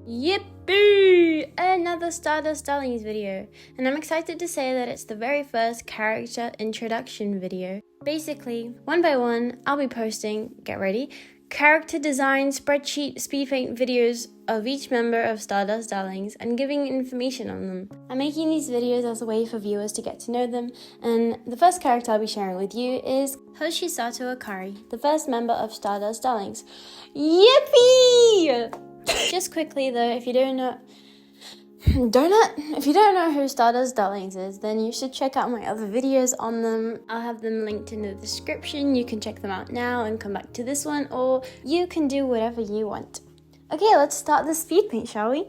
Yippee! Another StarDustDarlings video, and I'm excited to say that it's the very first character introduction video. Basically, one by one, I'll be posting, get ready, character design, spreadsheet, Speedpaint videos of each member of StarDustDarlings and giving information on them. I'm making these videos as a way for viewers to get to know them, and the first character I'll be sharing with you is Hoshisato Akari, the first member of StarDustDarlings. Yippee! Just quickly though, if you don't know who StarDustDarlings is, then you should check out my other videos on them. I'll have them linked in the description. You can check them out now and come back to this one, or you can do whatever you want. Okay, let's start the speed paint, shall we?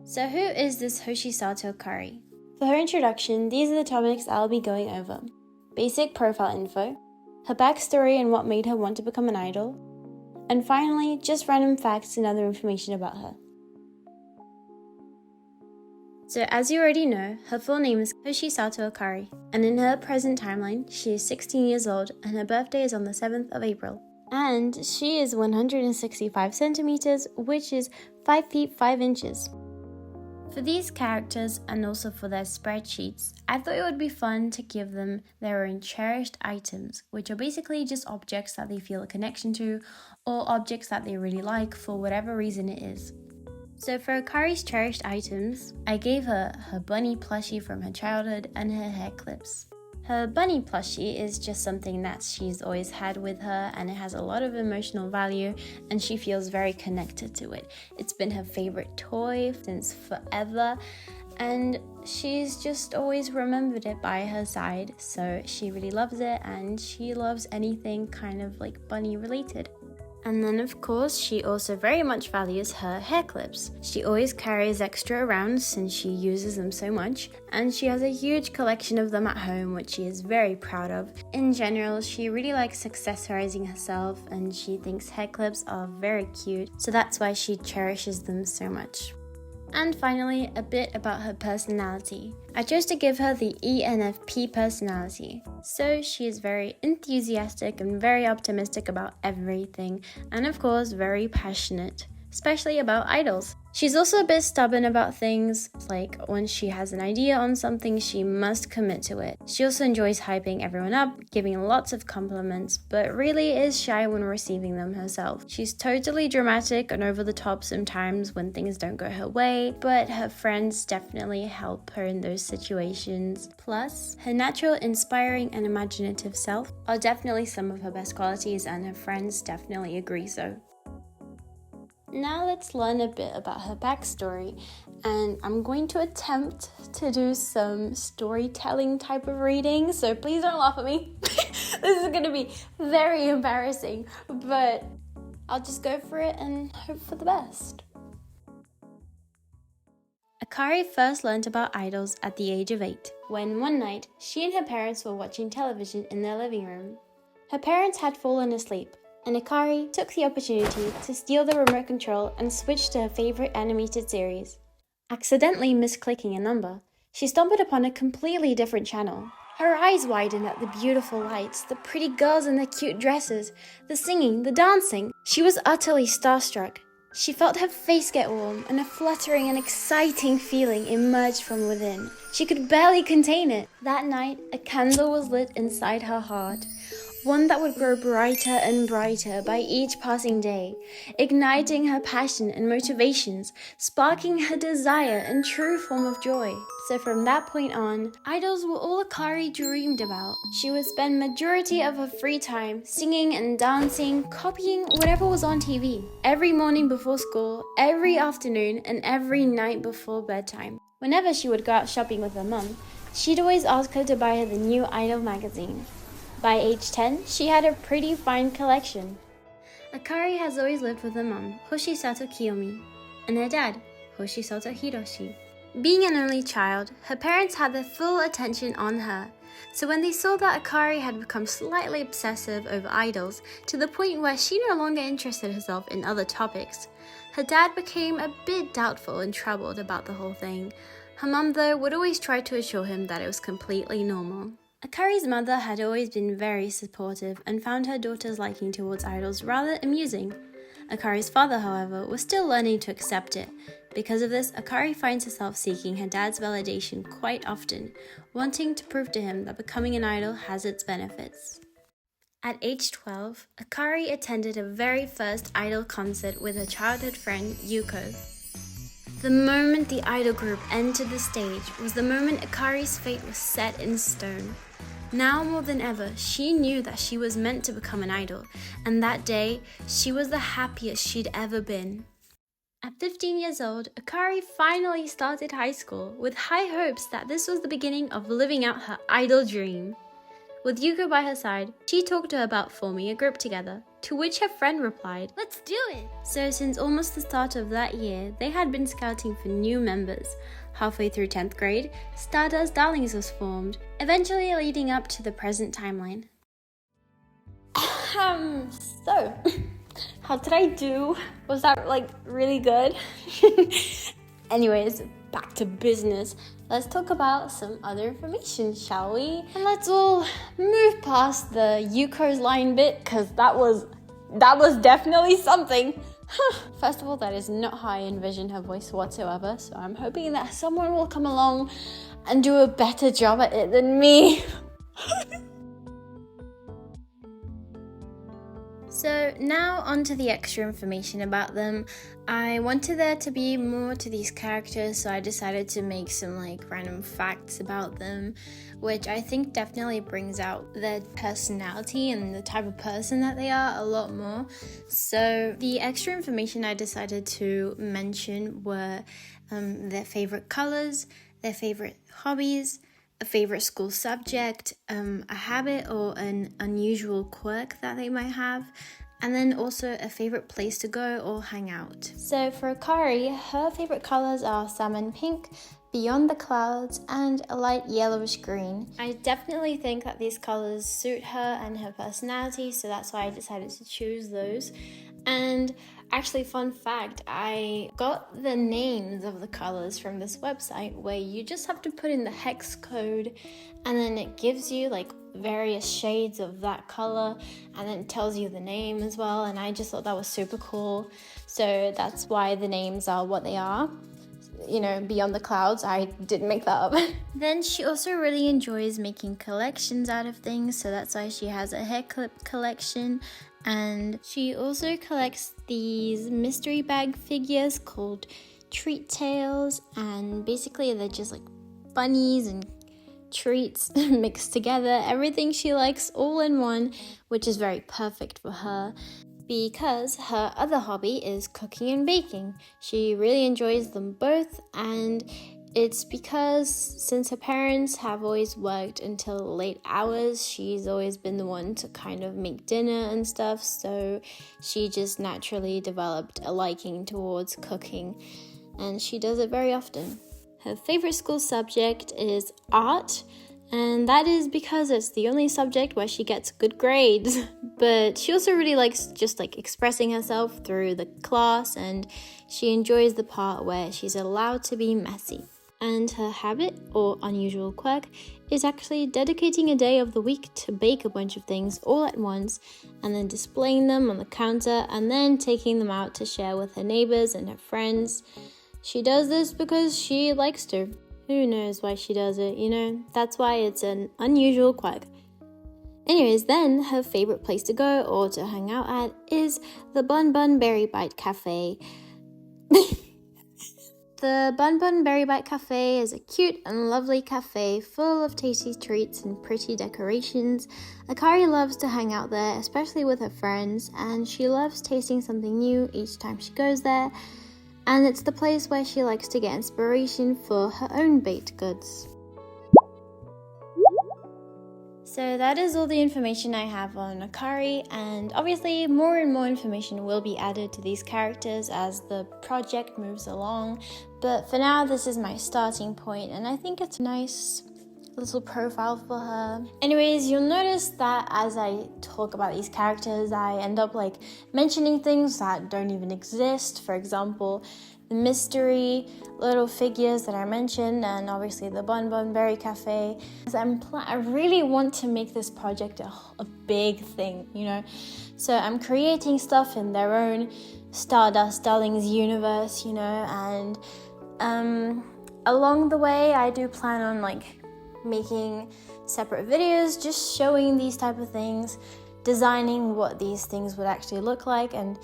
So who is this Hoshisato Akari? For her introduction, these are the topics I'll be going over. Basic profile info, her backstory and what made her want to become an idol, and finally, just random facts and other information about her. So as you already know, her full name is Hoshisato Akari, and in her present timeline, she is 16 years old and her birthday is on the 7th of April. And she is 165 centimeters, which is 5 feet 5 inches. For these characters and also for their spreadsheets, I thought it would be fun to give them their own cherished items, which are basically just objects that they feel a connection to or objects that they really like for whatever reason it is. So for Akari's cherished items, I gave her her bunny plushie from her childhood and her hair clips. Her bunny plushie is just something that she's always had with her, and it has a lot of emotional value and she feels very connected to it. It's been her favorite toy since forever and she's just always remembered it by her side, so she really loves it and she loves anything kind of like bunny related. And then of course, she also very much values her hair clips. She always carries extra around since she uses them so much, and she has a huge collection of them at home, which she is very proud of. In general, she really likes accessorizing herself and she thinks hair clips are very cute, so that's why she cherishes them so much. And finally, a bit about her personality. I chose to give her the ENFP personality. So she is very enthusiastic and very optimistic about everything, and of course very passionate, especially about idols. She's also a bit stubborn about things, like when she has an idea on something, she must commit to it. She also enjoys hyping everyone up, giving lots of compliments, but really is shy when receiving them herself. She's totally dramatic and over the top sometimes when things don't go her way, but her friends definitely help her in those situations. Plus, her natural, inspiring and imaginative self are definitely some of her best qualities, and her friends definitely agree so. Now let's learn a bit about her backstory, and I'm going to attempt to do some storytelling type of reading, so please don't laugh at me. This is going to be very embarrassing, but I'll just go for it and hope for the best. Akari first learned about idols at the age of 8, when one night she and her parents were watching television in their living room. Her parents had fallen asleep, and Akari took the opportunity to steal the remote control and switch to her favorite animated series. Accidentally misclicking a number, she stumbled upon a completely different channel. Her eyes widened at the beautiful lights, the pretty girls in their cute dresses, the singing, the dancing. She was utterly starstruck. She felt her face get warm, and a fluttering and exciting feeling emerged from within. She could barely contain it. That night, a candle was lit inside her heart, one that would grow brighter and brighter by each passing day, igniting her passion and motivations, sparking her desire and true form of joy. So from that point on, idols were all Akari dreamed about. She would spend majority of her free time singing and dancing, copying whatever was on TV, every morning before school, every afternoon, and every night before bedtime. Whenever she would go out shopping with her mum, she'd always ask her to buy her the new Idol magazine. By age 10, she had a pretty fine collection. Akari has always lived with her mum, Hoshisato Kiyomi, and her dad, Hoshisato Hiroshi. Being an only child, her parents had their full attention on her, so when they saw that Akari had become slightly obsessive over idols to the point where she no longer interested herself in other topics, her dad became a bit doubtful and troubled about the whole thing. Her mum, though, would always try to assure him that it was completely normal. Akari's mother had always been very supportive and found her daughter's liking towards idols rather amusing. Akari's father, however, was still learning to accept it. Because of this, Akari finds herself seeking her dad's validation quite often, wanting to prove to him that becoming an idol has its benefits. At age 12, Akari attended her very first idol concert with her childhood friend, Yuko. The moment the idol group entered the stage was the moment Akari's fate was set in stone. Now more than ever, she knew that she was meant to become an idol, and that day, she was the happiest she'd ever been. At 15 years old, Akari finally started high school with high hopes that this was the beginning of living out her idol dream. With Yuko by her side, she talked to her about forming a group together, to which her friend replied, "Let's do it!" So since almost the start of that year, they had been scouting for new members. Halfway through 10th grade, StarDustDarlings was formed, eventually leading up to the present timeline. So, how did I do? Was that really good? Anyways, back to business. Let's talk about some other information, shall we? And let's all move past the Yuko's line bit, because that was definitely something. First of all, that is not how I envisioned her voice whatsoever, so I'm hoping that someone will come along and do a better job at it than me. So now on to the extra information about them. I wanted there to be more to these characters, so I decided to make some random facts about them, which I think definitely brings out their personality and the type of person that they are a lot more. So the extra information I decided to mention were their favorite colors, their favorite hobbies, a favorite school subject, a habit or an unusual quirk that they might have, and then also a favorite place to go or hang out. So for Akari, her favorite colors are salmon pink, beyond the clouds, and a light yellowish green. I definitely think that these colors suit her and her personality, so that's why I decided to choose those. And actually, fun fact, I got the names of the colors from this website where you just have to put in the hex code and then it gives you various shades of that color and then it tells you the name as well, and I just thought that was super cool. So that's why the names are what they are. Beyond the clouds, I didn't make that up. Then she also really enjoys making collections out of things, so that's why she has a hair clip collection. And she also collects these mystery bag figures called treat tails, and basically they're just bunnies and treats mixed together, everything she likes all in one, which is very perfect for her because her other hobby is cooking and baking. She really enjoys them both, and it's because since her parents have always worked until late hours, she's always been the one to kind of make dinner and stuff, so she just naturally developed a liking towards cooking, and she does it very often. Her favorite school subject is art, and that is because it's the only subject where she gets good grades. But she also really likes just expressing herself through the class, and she enjoys the part where she's allowed to be messy. And her habit or unusual quirk is actually dedicating a day of the week to bake a bunch of things all at once and then displaying them on the counter and then taking them out to share with her neighbors and her friends. She does this because she likes to. Who knows why she does it, That's why it's an unusual quirk. Anyways, then her favorite place to go or to hang out at is the Bun Bun Berry Bite Cafe. The Bun Bun Berry Bite Cafe is a cute and lovely cafe full of tasty treats and pretty decorations. Akari loves to hang out there, especially with her friends, and she loves tasting something new each time she goes there. And it's the place where she likes to get inspiration for her own baked goods. So that is all the information I have on Akari, and obviously more and more information will be added to these characters as the project moves along, but for now this is my starting point, and I think it's a nice little profile for her. Anyways, you'll notice that as I talk about these characters, I end up like mentioning things that don't even exist. For example, the mystery little figures that I mentioned, and obviously the Bon Bon Berry Cafe. I really want to make this project a big thing, you know? So I'm creating stuff in their own StarDustDarlings universe, you know, and along the way I do plan on like making separate videos just showing these type of things, designing what these things would actually look like. And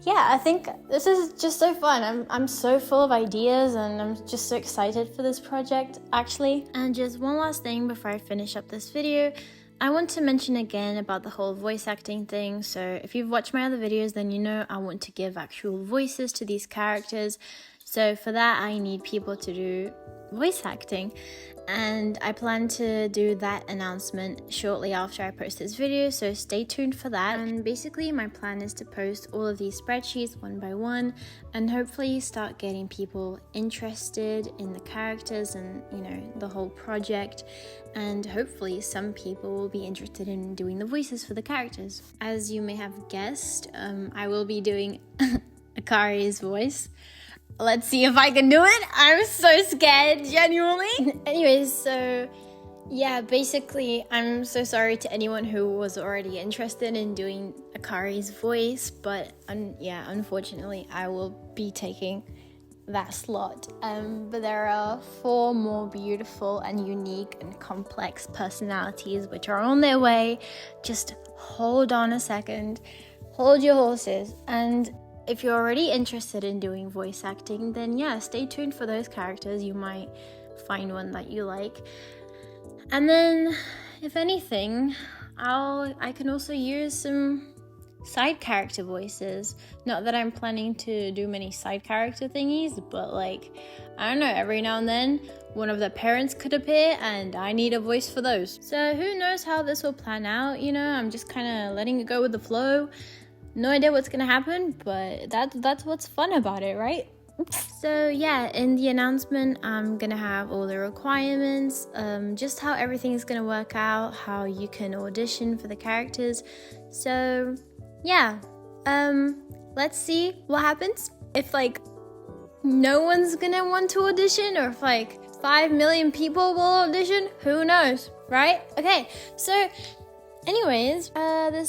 yeah, I think this is just so fun. I'm so full of ideas and I'm just so excited for this project actually. And just one last thing before I finish up this video, I want to mention again about the whole voice acting thing. So if you've watched my other videos, then you know I want to give actual voices to these characters. So for that, I need people to do voice acting. And I plan to do that announcement shortly after I post this video, so stay tuned for that. And basically my plan is to post all of these spreadsheets one by one and hopefully start getting people interested in the characters and, you know, the whole project. And hopefully some people will be interested in doing the voices for the characters. As you may have guessed, I will be doing Akari's voice. Let's see if I can do it. I'm so scared, genuinely. Anyways, so yeah, basically, I'm so sorry to anyone who was already interested in doing Akari's voice, but unfortunately, I will be taking that slot. But there are 4 more beautiful and unique and complex personalities which are on their way. Just hold on a second, hold your horses, and if you're already interested in doing voice acting, then yeah, stay tuned for those characters. You might find one that you like. And then, if anything, I can also use some side character voices. Not that I'm planning to do many side character thingies, but like, I don't know, every now and then, one of the parents could appear and I need a voice for those. So who knows how this will plan out, you know? I'm just kind of letting it go with the flow. No idea what's gonna happen, but that's what's fun about it, right? So yeah, in the announcement, I'm gonna have all the requirements, just how everything's gonna work out, how you can audition for the characters. So yeah, let's see what happens. If like no one's gonna want to audition, or if like 5 million people will audition, who knows, right? Okay, so anyways, the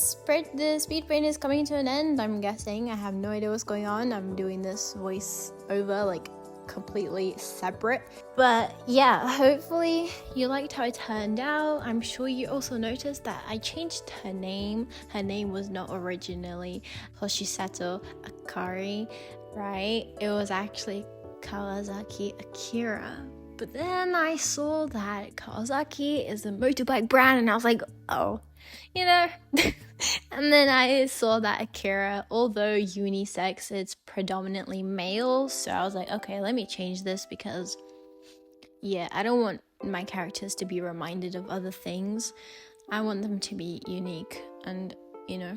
Speedpaint is coming to an end, I'm guessing. I have no idea what's going on. I'm doing this voice over like completely separate. But yeah, hopefully you liked how it turned out. I'm sure you also noticed that I changed her name. Her name was not originally Hoshisato Akari, right? It was actually Kawasaki Akira. But then I saw that Kawasaki is a motorbike brand and I was like, oh, you know. And then I saw that Akira, although unisex, it's predominantly male. So I was like, okay, let me change this because, yeah, I don't want my characters to be reminded of other things. I want them to be unique and, you know,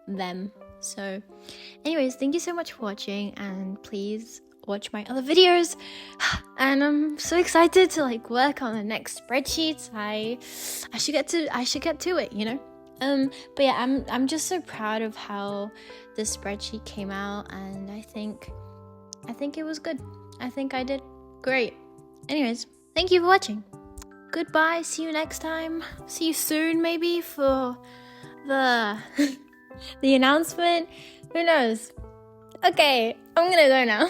them. So anyways, thank you so much for watching, and please watch my other videos. And I'm so excited to like work on the next spreadsheets. I should get to it, you know. But yeah, I'm just so proud of how the spreadsheet came out, and I think it was good. I think I did great. Anyways, thank you for watching. Goodbye, see you next time. See you soon maybe for the the announcement. Who knows? Okay, I'm gonna go now.